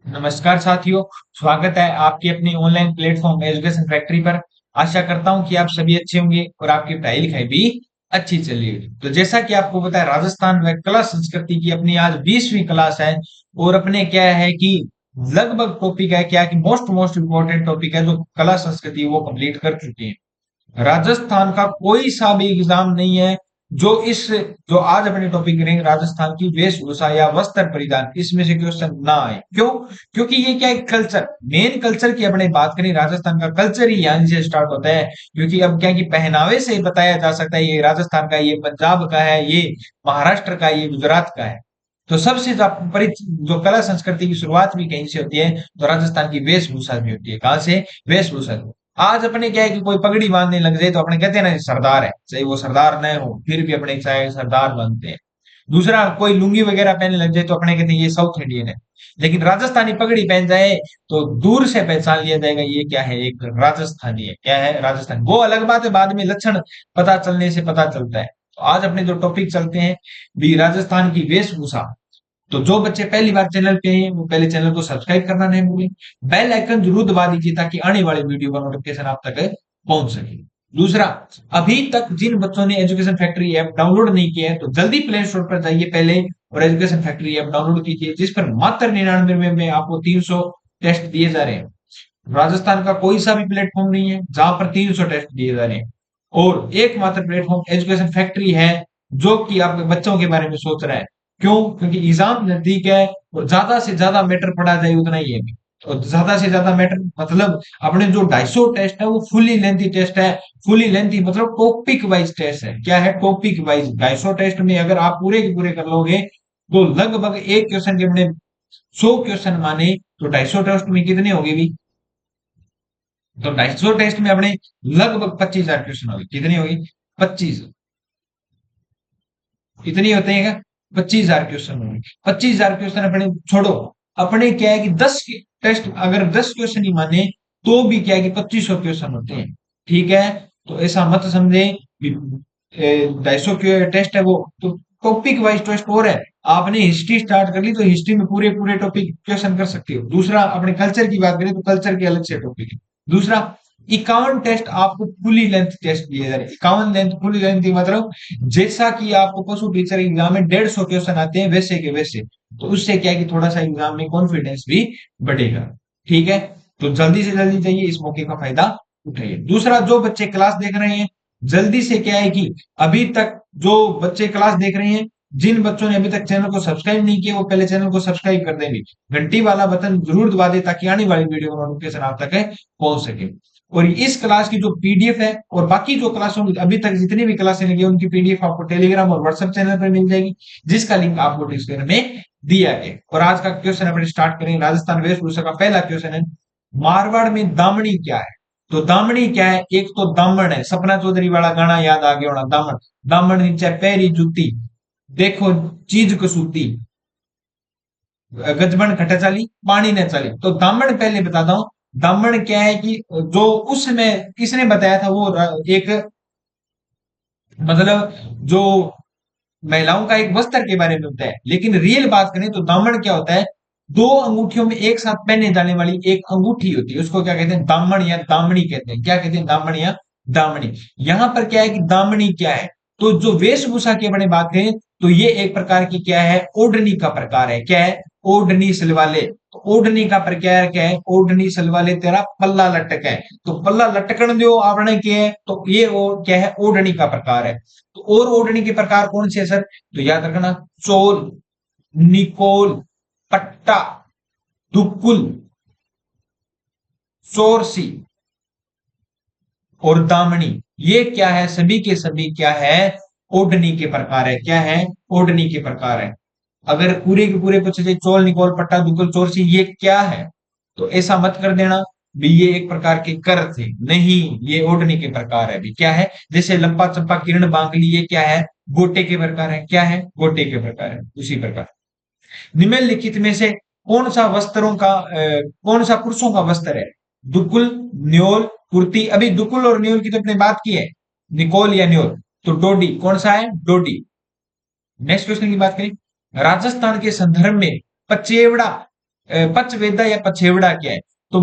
नमस्कार साथियों। स्वागत है आपके अपनी ऑनलाइन प्लेटफॉर्म एजुकेशन फैक्ट्री पर। आशा करता हूं कि आप सभी अच्छे होंगे और आपकी पढ़ाई लिखाई भी अच्छी चल रही है। तो जैसा कि आपको पता है, राजस्थान में कला संस्कृति की अपनी आज 20वीं क्लास है। और अपने क्या है कि लगभग टॉपिक है क्या कि मोस्ट मोस्ट इम्पोर्टेंट टॉपिक है जो कला संस्कृति वो कंप्लीट कर चुके हैं। राजस्थान का कोई सा भी एग्जाम नहीं है जो आज अपने टॉपिक करेंगे राजस्थान की वेशभूषा या वस्त्र परिधान, इसमें से क्वेश्चन ना आए। क्यों? क्योंकि ये क्या है, कल्चर, मेन कल्चर की अपने बात करें, राजस्थान का कल्चर ही यहाँ से स्टार्ट होता है। क्योंकि अब क्या कि पहनावे से बताया जा सकता है ये राजस्थान का, ये पंजाब का है, ये महाराष्ट्र का, ये गुजरात का है। तो सबसे जो कला संस्कृति की शुरुआत भी कहीं से होती है, तो राजस्थान की वेशभूषा भी होती है। कहां से? वेशभूषा से। आज अपने क्या है कि कोई पगड़ी बांधने लग जाए तो अपने कहते हैं ना, सरदार है, चाहे वो सरदार न हो फिर भी अपने चाहे सरदार बनते हैं। दूसरा, कोई लुंगी वगैरह पहनने लग जाए तो अपने कहते हैं ये साउथ इंडियन है। लेकिन राजस्थानी पगड़ी पहन जाए तो दूर से पहचान लिया जाएगा ये क्या है, एक राजस्थानी है। क्या है? राजस्थानी। वो अलग बात है, बाद में लक्षण पता चलने से पता चलता है। तो आज अपने जो टॉपिक चलते हैं भी राजस्थान की वेशभूषा। तो जो बच्चे पहली बार चैनल पे हैं वो पहले चैनल को सब्सक्राइब करना नहीं भूलें। बेल आइकन जरूर दबा दीजिए ताकि आने वाले वीडियो का नोटिफिकेशन आप तक पहुंच सके। दूसरा, अभी तक जिन बच्चों ने एजुकेशन फैक्ट्री ऐप डाउनलोड नहीं किया है तो जल्दी प्ले स्टोर पर जाइए पहले और एजुकेशन फैक्ट्री ऐप डाउनलोड कीजिए, जिस पर मात्र 99 में आपको 300 टेस्ट दिए जा रहे हैं। राजस्थान का कोई सा भी प्लेटफॉर्म नहीं है जहां पर 300 टेस्ट दिए जा रहे हैं। और एकमात्र प्लेटफॉर्म एजुकेशन फैक्ट्री है जो कि आपके बच्चों के बारे में सोच रहा है। क्यों? क्योंकि एग्जाम नजदीक है और ज्यादा से ज्यादा मैटर पढ़ा जाए उतना ही है। तो ज्यादा से ज्यादा मैटर मतलब अपने जो 250 टेस्ट है वो फुली लेंथी टेस्ट है। फुली लेंथी मतलब टॉपिक वाइज टेस्ट है। क्या है? Topic wise. 250 टेस्ट में अगर आप पूरे के पूरे कर लोगे तो लगभग एक क्वेश्चन के अपने 100 क्वेश्चन माने तो 250 टेस्ट में कितने हो गए भी? तो 250 टेस्ट में अपने लगभग 25,000 क्वेश्चन हो गए। कितने हो गए? 25। इतने होते हैं क्या? 25,000 क्वेश्चन होंगे। 25,000 क्वेश्चन अपने छोड़ो, अपने क्या है कि 10 टेस्ट अगर 10 क्वेश्चन ही माने तो भी क्या है कि 2500 क्वेश्चन होते हैं। ठीक है? तो ऐसा मत समझे 250 के टेस्ट है वो तो टॉपिक वाइज टेस्ट और है। आपने हिस्ट्री स्टार्ट कर ली तो हिस्ट्री में पूरे पूरे टॉपिक क्वेश्चन कर सकते हो। दूसरा, अपने कल्चर की बात करें तो कल्चर के अलग से टॉपिक है। दूसरा, 51 टेस्ट आपको फुली लेंथ टेस्ट दिए जा रहे हैं। 51 लेंथ फुली लेंथ मतलब जैसा कि आपको पशु टीचर एग्जाम में 150 क्वेश्चन आते हैं वैसे के वैसे। तो उससे क्या है कि थोड़ा सा एग्जाम में कॉन्फिडेंस भी बढ़ेगा। ठीक है? तो जल्दी से जल्दी जाइए, इस मौके का फायदा उठाइए। दूसरा, जो बच्चे क्लास देख रहे हैं जल्दी से क्या है कि अभी तक जो बच्चे क्लास देख रहे हैं, जिन बच्चों ने अभी तक चैनल को सब्सक्राइब नहीं किया वो पहले चैनल को सब्सक्राइब कर देंगे। घंटी वाला बटन जरूर दबा दे ताकि आने वाली वीडियो का नोटिफिकेशन आप तक पहुंच सके। और इस क्लास की जो पीडीएफ है और बाकी जो क्लासों की अभी तक जितनी भी क्लासें लगी उनकी पीडीएफ आपको टेलीग्राम और व्हाट्सएप चैनल पर मिल जाएगी, जिसका लिंक आपको डिस्क्रिप्शन में दिया गया। और आज का क्वेश्चन अपने स्टार्ट करें। राजस्थान वेशभूषा का पहला क्वेश्चन है, मारवाड़ में दामनी क्या है? तो दामनी क्या है? एक तो दामन है, सपना चौधरी वाला गाना याद आ गया होना। दामन, दामन नीचे पैरी जूती, देखो चीज कसूती, गजबन खटा चाली, पानी न चली। तो दामन पहले बताता हूं। दामन क्या है कि जो उस समय किसने बताया था, वो एक मतलब जो महिलाओं का एक वस्त्र के बारे में होता है। लेकिन रियल बात करें तो दामन क्या होता है? दो अंगूठियों में एक साथ पहने जाने वाली एक अंगूठी होती है, उसको क्या कहते हैं? दामन या दामनी कहते हैं। क्या कहते हैं? दामन या दामनी। यहां पर क्या है कि दामनी क्या है? तो जो वेशभूषा की अपने बात करें तो ये एक प्रकार की क्या है? ओढ़नी का प्रकार है। क्या है? ओढ़नी सलवाले। तो ओढ़नी का प्रकार क्या है? ओढ़नी सलवाले तेरा पल्ला लटक है। तो पल्ला लटकन जो आवरण के है तो ये वो क्या है? ओढ़नी का प्रकार है। तो और ओढ़नी के प्रकार कौन से है सर? तो याद रखना, चोल, निकोल, पट्टा, दुक्कुल, चोरसी और दामनी। ये क्या है? सभी के सभी क्या है? ओढ़नी के प्रकार है। क्या है? ओढ़नी के प्रकार है। अगर पूरे के पूरे पूछे जाए चोल, निकोल, पट्टा, दुक्कुल, चोरसी ये क्या है, तो ऐसा मत कर देना भी ये एक प्रकार के कर थे। नहीं, ये ओढ़नी के प्रकार है। भी क्या है? जैसे लंपा चंपा किरण बांकली, ये क्या है? गोटे के प्रकार है। क्या है? गोटे के प्रकार है। उसी प्रकार निम्नलिखित में से कौन सा पुरुषों का वस्त्र है? दुकुल, न्योल, कुर्ती। अभी दुकुल और न्योल की तो अपने बात की है, निकोल या न्योल। तो डोडी कौन सा है? डोडी। नेक्स्ट क्वेश्चन की बात करें, राजस्थान के संदर्भ में पचेवड़ा पचवेदा या पछेवड़ा क्या है? तो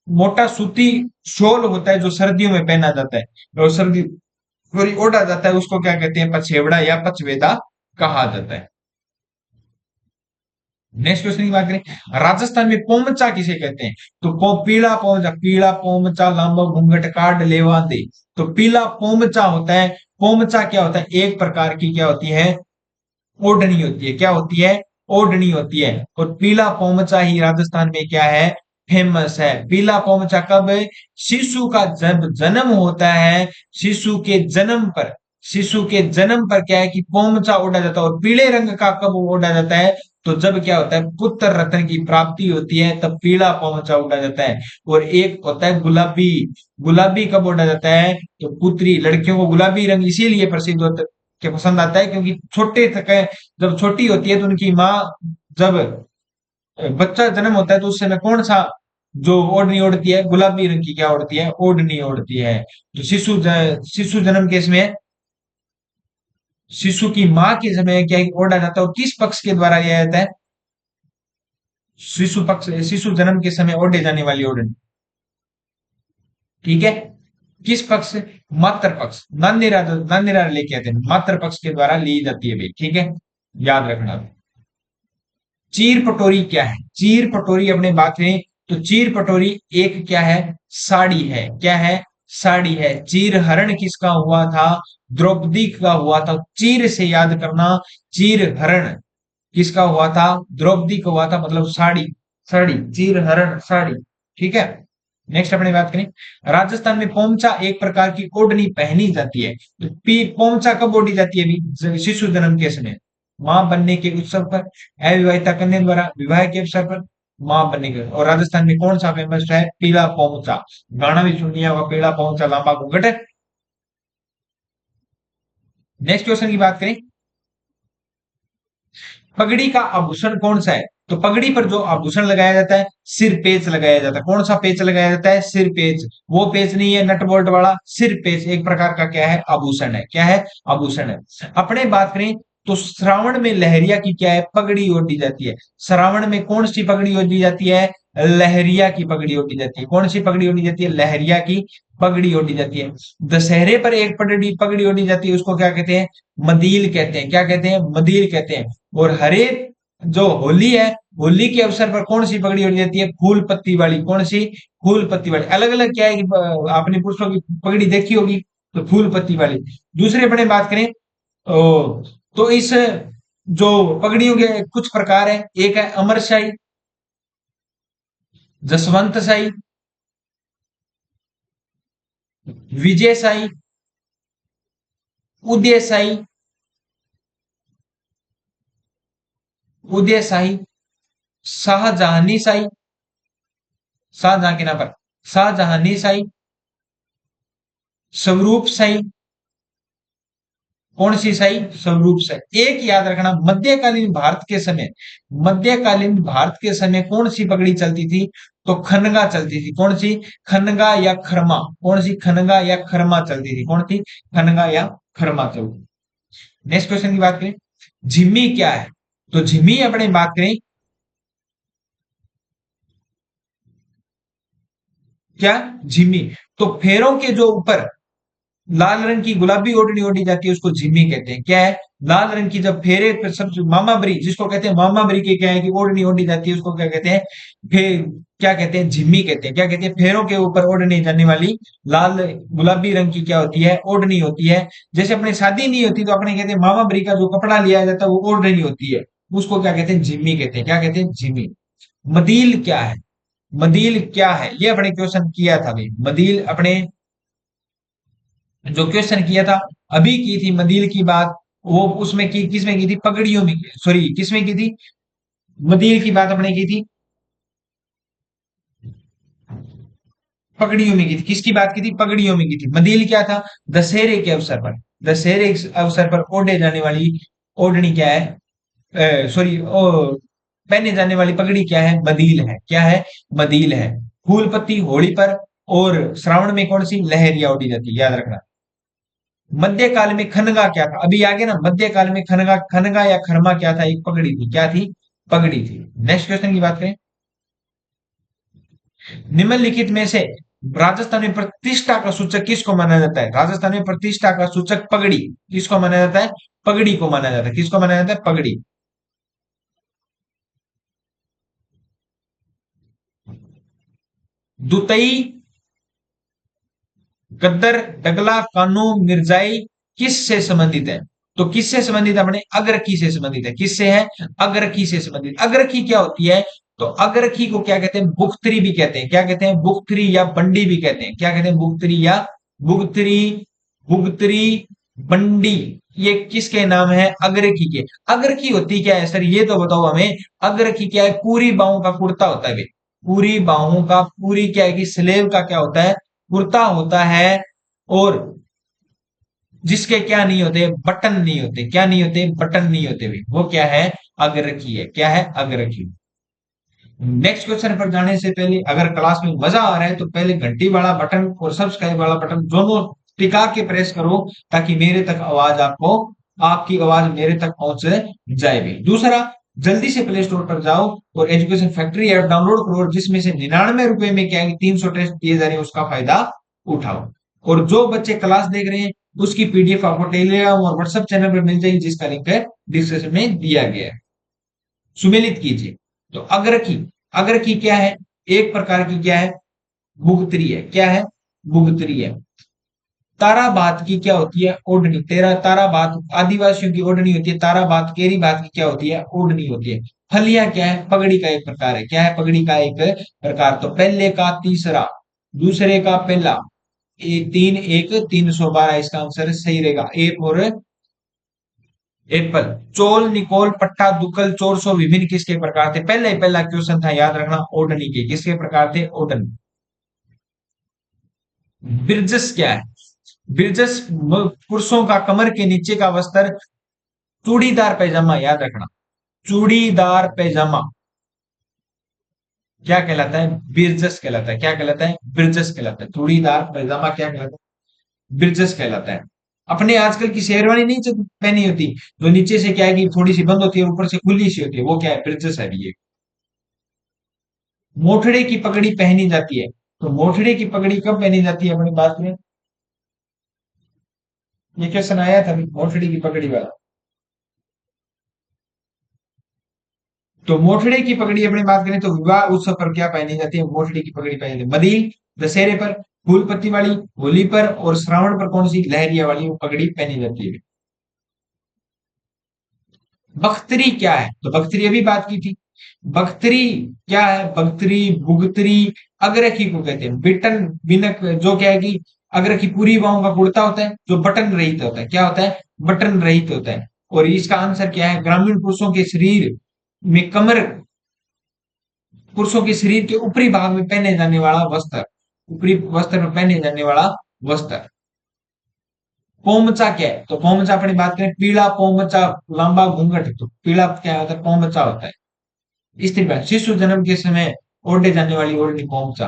मोटा सूती शॉल होता है जो सर्दियों में पहना जाता है और सर्दी और ओढ़ा जाता है, उसको क्या कहते हैं? पछेवड़ा या पचवेदा कहा जाता है। नेक्स्ट क्वेश्चन की बात करें, राजस्थान में पोमचा किसे कहते हैं? तो पीला पोमचा लंबा घूंघट काट लेवा दे। तो पीला पोमचा होता है। पोमचा क्या होता है? एक प्रकार की क्या होती है? ओढ़नी होती है। क्या होती है? ओढ़नी होती है। और पीला पोमचा ही राजस्थान में क्या है? फेमस है। पीला पोमचा कब? शिशु का जब जन्म होता है, शिशु के जन्म पर, शिशु के जन्म पर क्या है कि पोमचा ओढ़ा जाता है। और पीले रंग का कब ओढ़ा जाता है? तो जब क्या होता है? पुत्र रत्न की प्राप्ति होती है, तब पीला पोमचा ओढ़ा जाता है। और एक होता है गुलाबी। गुलाबी कब ओढ़ा जाता है? तो पुत्री, लड़कियों को गुलाबी रंग इसीलिए प्रसिद्ध होता के पसंद आता है क्योंकि छोटे तक जब छोटी होती है तो उनकी माँ, जब बच्चा जन्म होता है तो उस समय कौन सा जो ओढ़नी ओढ़ती है? गुलाबी रंग की क्या ओढ़ती है? ओढ़नी ओढ़ती है। तो शिशु जन्म के इसमें शिशु की माँ के समय क्या है कि ओढ़ा जाता है, और किस पक्ष के द्वारा लिया जाता है? शिशु पक्ष, शिशु जन्म के समय ओढ़े जाने वाली ओढ़नी। ठीक है। किस पक्ष से? मातृ पक्ष। नांदेरा लेके आते हैं, मातृ पक्ष के द्वारा ली जाती है भाई। ठीक है, याद रखना। चीर पटोरी क्या है? चीर पटोरी अपने बात करें तो चीर पटोरी एक क्या है? साड़ी है। क्या है? साड़ी है। चीर हरण किसका हुआ था? द्रौपदी का हुआ था। चीर से याद करना, चीर हरण किसका हुआ था? द्रौपदी का हुआ था, मतलब साड़ी। साड़ी, चीर हरण साड़ी। ठीक है। नेक्स्ट अपने बात करें, राजस्थान में पोमचा एक प्रकार की ओढ़नी पहनी जाती है। तो पोमचा कब ओढ़ी जाती है? अभी शिशु जन्म के समय, मां बनने के उत्सव पर, अविवाहिता कन्या द्वारा विवाह के अवसर पर, मां बनने के। और राजस्थान में कौन सा फेमस है? पीला पोमचा। गाना भी सुन लिया होगा, पीला पोमचा लंबा घूंघट। नेक्स्ट क्वेश्चन की बात करें, पगड़ी का आभूषण कौन सा है? तो पगड़ी पर जो आभूषण लगाया जाता है, सिर पेच लगाया जाता है। कौन सा पेच लगाया जाता है? सिर पेच। वो पेच नहीं है नट बोल्ट वाला, सिर पेच एक प्रकार का क्या है? आभूषण है। क्या है? आभूषण है। अपने बात करें तो श्रावण में लहरिया की क्या है? पगड़ी ओढ़ी जाती है। श्रावण में कौन सी पगड़ी ओढ़ी जाती है? लहरिया की पगड़ी ओढ़ी जाती है। कौन सी पगड़ी ओढ़ी जाती है? लहरिया की पगड़ी ओढ़ी जाती है। दशहरे पर एक पगड़ी पगड़ी ओढ़ी जाती है, उसको क्या कहते हैं? मदील कहते हैं। क्या कहते हैं? मदील कहते हैं। और हरे जो होली है, होली के अवसर पर कौन सी पगड़ी ओढ़ी जाती है? फूल पत्ती वाली। कौन सी? फूल पत्ती वाली। अलग अलग क्या है कि आपने पुरुषों की पगड़ी देखी होगी, तो फूल पत्ती वाली। दूसरे अपने बात करें तो इस जो पगड़ियों के कुछ प्रकार है, एक है अमरशाही, जसवंतशाही, विजयशाही, उदयशाही, उदयशाही, शाहजहानी शाही, शाहजहां के नाम पर शाहजहानी शाही, स्वरूप शाही। कौन सी शाही? स्वरूप शाही। एक याद रखना, मध्यकालीन भारत के समय, मध्यकालीन भारत के समय कौन सी पगड़ी चलती थी? तो खनगा चलती थी। कौन सी? खनगा या खरमा। कौन सी? खनगा या खरमा चलती थी। कौन थी? खनगा या खरमा चलती। नेक्स्ट क्वेश्चन की बात करें, झिम्मी क्या है? तो झिम्मी अपने बात करें, क्या? झिम्मी। तो फेरों के जो ऊपर लाल रंग की गुलाबी ओढ़नी ओढ़ी जाती है, उसको झिम्मी कहते हैं। क्या है? लाल रंग की जब फेरे पे सब मामाबरी, जिसको कहते हैं मामाबरी की क्या है कि ओढ़नी ओढ़ी जाती है, उसको क्या कहते हैं? फेर, क्या कहते हैं? झिम्मी कहते हैं। क्या कहते हैं? फेरों के ऊपर ओढ़नी जाने वाली लाल गुलाबी रंग की क्या होती है? ओढ़नी होती है। जैसे अपने शादी नहीं होती तो अपने कहते हैं मामाबरी का जो कपड़ा लिया जाता है वो ओढ़नी होती है, उसको क्या कहते हैं? झिम्मी कहते हैं। क्या कहते हैं? झिम्मी। मदील क्या है? मदील क्या है? ये अपने क्वेश्चन किया था भाई। मदील अपने जो क्वेश्चन किया था अभी की थी मदील की बात, वो उसमें की किसमें की थी? पगड़ियों में, सॉरी किसमें की थी? मदील की बात अपने की थी पगड़ियों में की थी। किसकी बात की थी? पगड़ियों में की थी। मदील क्या था? दशहरे के अवसर पर, दशहरे के अवसर पर ओढ़े जाने वाली ओढ़नी क्या है? सॉरी, पहने जाने वाली पगड़ी क्या है? मदील है। क्या है? मदील है। फूल पत्ती होली पर, और श्रावण में कौन सी? लहरिया ओढ़ी जाती है, याद रखना। मध्यकाल में खनगा क्या था? अभी आगे ना, मध्यकाल में खनगा, खनगा या खरमा क्या था? एक पगड़ी थी। क्या थी? पगड़ी थी। नेक्स्ट क्वेश्चन की बात करें, निम्नलिखित में से राजस्थान में प्रतिष्ठा का सूचक किसको माना जाता है? राजस्थान में प्रतिष्ठा का सूचक पगड़ी किसको माना जाता है? पगड़ी को माना जाता है। किसको माना जाता है? पगड़ी। दुतई, गद्दर, डगला, कानू, मिर्जाई किससे संबंधित है? तो किससे संबंधित है? अपने अग्रकी से संबंधित है। किससे है? अग्रकी से संबंधित। अग्रकी क्या होती है? तो अग्रकी को क्या कहते हैं? बुक्तरी भी कहते हैं। क्या कहते हैं? बुक्तरी या बंडी भी कहते हैं। क्या कहते हैं? बुक्तरी या बुगतरी, बुगतरी, बंडी। ये किसके नाम है? अग्रकी के। अग्रकी होती क्या है सर? ये तो बताओ हमें। अग्रकी क्या है? पूरी बाहों का कुर्ता होता है भाई। पूरी बाहों का, पूरी क्या है कि स्लेव का क्या होता है? कुर्ता होता है। और जिसके क्या नहीं होते? बटन नहीं होते। क्या नहीं होते? बटन नहीं होते भाई। वो क्या है? अग्रकी है। क्या है? अग्रकी। नेक्स्ट क्वेश्चन पर जाने से पहले अगर क्लास में मजा आ रहा है तो पहले घंटी वाला बटन और सब्सक्राइब वाला बटन दोनों टिका के प्रेस करो, ताकि मेरे तक आवाज आपको, आपकी आवाज मेरे तक पहुंच जाए भी। दूसरा, जल्दी से प्ले स्टोर पर जाओ और एजुकेशन फैक्ट्री ऐप डाउनलोड करो, जिसमें से 99 रुपए में क्या है 300 टेस्ट दिए जा रहे हैं, उसका फायदा उठाओ। और जो बच्चे क्लास देख रहे हैं उसकी पीडीएफ आपको टेलीग्राम और व्हाट्सएप चैनल पर मिल जाएगी, जिसका लिंक है डिस्क्रिप्शन में दिया गया है। सुमेलित कीजिए। तो अग्रकी, अग्रकी क्या है? एक प्रकार की क्या है? भुगतरी है। क्या है? भुगतरी है। ताराबात की क्या होती है? ओढ़नी। तेरा ताराबात आदिवासियों की ओढ़नी होती है। ताराबात केरी बात की क्या होती है? ओढ़नी होती है। फलिया क्या है? पगड़ी का एक प्रकार है। क्या है? पगड़ी का एक प्रकार। तो पहले का तीसरा, दूसरे का पहला, तीन एक 312 इसका आंसर सही रहेगा। ए और एप्पल। चोल, निकोल, पट्टा, दुकल, चोरसो विभिन्न किसके प्रकार थे? पहले पहला क्वेश्चन था, याद रखना, ओडनी के। किसके प्रकार थे? ओडन। बिरजस क्या है? बिरजस पुरुषों का कमर के नीचे का वस्त्र, चूड़ीदार पैजामा। याद रखना, चूड़ीदार पैजामा क्या कहलाता है? बिरजस कहलाता है। क्या कहलाता है? बिरजस कहलाता है। चूड़ीदार पैजामा क्या कहलाता है? बिरजस कहलाता है। अपने आजकल की शेरवानी नहीं पहनी होती, जो नीचे से क्या है कि थोड़ी सी बंद होती है, ऊपर से खुली सी होती है, वो क्या है? बिरजस है ये। मोठड़े की पगड़ी पहनी जाती है। तो मोठड़े की पगड़ी कब पहनी जाती है अपनी बात में? ये क्वेश्चन आया था मोठड़ी की पगड़ी वाला। तो मोठड़े की पगड़ी अपनी बात करें तो विवाह उत्सव पर क्या पहनी जाती है? मोठड़ी की पगड़ी पहनी जाती है। मदील, दशहरे पर, फूल पत्ती वाली, होली पर, और श्रावण पर कौन सी लहरिया वाली वो पगड़ी पहनी जाती है? बख्तरी क्या है? तो बख्तरी अभी बात की थी। बख्तरी क्या है? बख्तरी, भुगतरी, अग्रखी को कहते हैं। बिटन, बिनक, जो क्या है कि अग्रखी पूरी बाहों का कुर्ता होता है जो बटन रहित होता है। क्या होता है? बटन रहित होता है। और इसका आंसर क्या है? ग्रामीण पुरुषों के शरीर में कमर, पुरुषों के शरीर के ऊपरी भाग में पहने जाने वाला वस्त्र, ऊपरी वस्त्र में पहने जाने वाला वस्त्र। पोमचा क्या है? तो पोमचा अपनी बात करें, पीला पोमचा, लंबा घूंघट। तो पीला क्या होता है? पोमचा होता है। स्त्री पर शिशु जन्म के समय ओढ़े जाने वाली ओढ़नी पोमचा।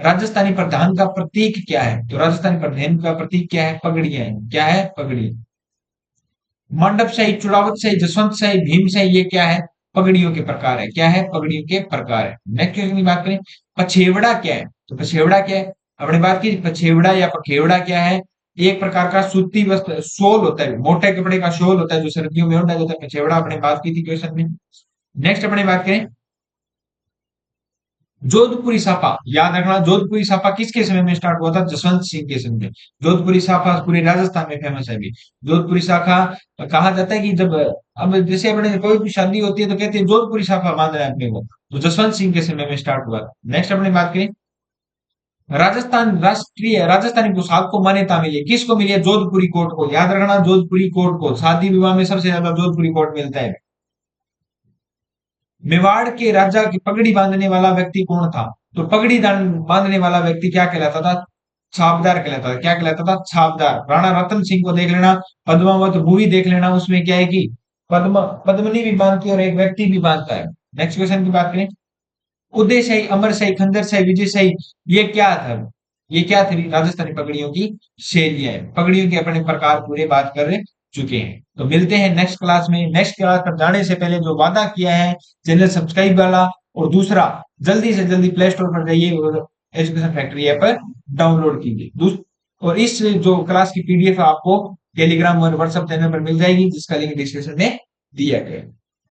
राजस्थानी प्रधान का प्रतीक क्या है? तो राजस्थानी प्रधान का प्रतीक क्या है? पगड़ियां है। क्या है? पगड़ी। मंडप शाही, चुड़ावत शाही, जसवंत शाही, भीम शाही, ये क्या है? पगड़ियों के प्रकार है। क्या है? पगड़ियों के प्रकार है। नेक्स्ट क्वेश्चन की बात करें, पछेवड़ा क्या है? तो पछेवड़ा क्या है? हमने बात की पछेवड़ा या पखेवड़ा क्या है? एक प्रकार का सूती वस्त्र, शोल होता है, मोटे कपड़े का शोल होता है जो सर्दियों में ओढ़ा जाता है। पछेवड़ा अपने बात की थी क्वेश्चन में। नेक्स्ट अपने बात करें, जोधपुरी साफा। याद रखना, जोधपुरी साफा किसके समय में स्टार्ट हुआ था? जसवंत सिंह के समय में। जोधपुरी साफा पूरे राजस्थान में फेमस है अभी। जोधपुरी साफा कहा जाता है कि जब, अब जैसे अपने कोई भी शादी होती है तो कहते हैं जोधपुरी साफा बांध रहे हैं अपने को, तो जसवंत सिंह के समय में स्टार्ट हुआ था। नेक्स्ट अपने बात करें, राजस्थान राष्ट्रीय राजस्थानी पोशाक को मान्यता मिली है। किसको मिली है? जोधपुरी कोट को। याद रखना, जोधपुरी कोट को। शादी विवाह में सबसे ज्यादा जोधपुरी कोट मिलता है। मेवाड़ के राजा की पगड़ी बांधने वाला व्यक्ति कौन था? तो पगड़ी बांधने वाला व्यक्ति क्या कहलाता था? छापदार कहलाता था। क्या कहलाता था? छापदार। राणा रतन सिंह को देख लेना, पद्मावत मूवी देख लेना, उसमें क्या है कि पद्मनी भी बांधती है और एक व्यक्ति भी बांधता है। नेक्स्ट क्वेश्चन की बात करें, उदय शाही, अमर शाही, खंजर शाही, विजय शाही, ये क्या था? ये क्या थी? राजस्थानी पगड़ियों की शैलियां हैं। पगड़ियों के अपने प्रकार पूरे बात कर चुके हैं। तो मिलते हैं नेक्स्ट क्लास में। नेक्स्ट क्लास पर जाने से पहले जो वादा किया है, चैनल सब्सक्राइब वाला और दूसरा, जल्दी से जल्दी प्ले स्टोर पर जाइए और एजुकेशन फैक्ट्री ऐप डाउनलोड कीजिए। और इस जो क्लास की पीडीएफ आपको टेलीग्राम और व्हाट्सएप चैनल पर मिल जाएगी, जिसका लिंक डिस्क्रिप्शन में दिया गया है।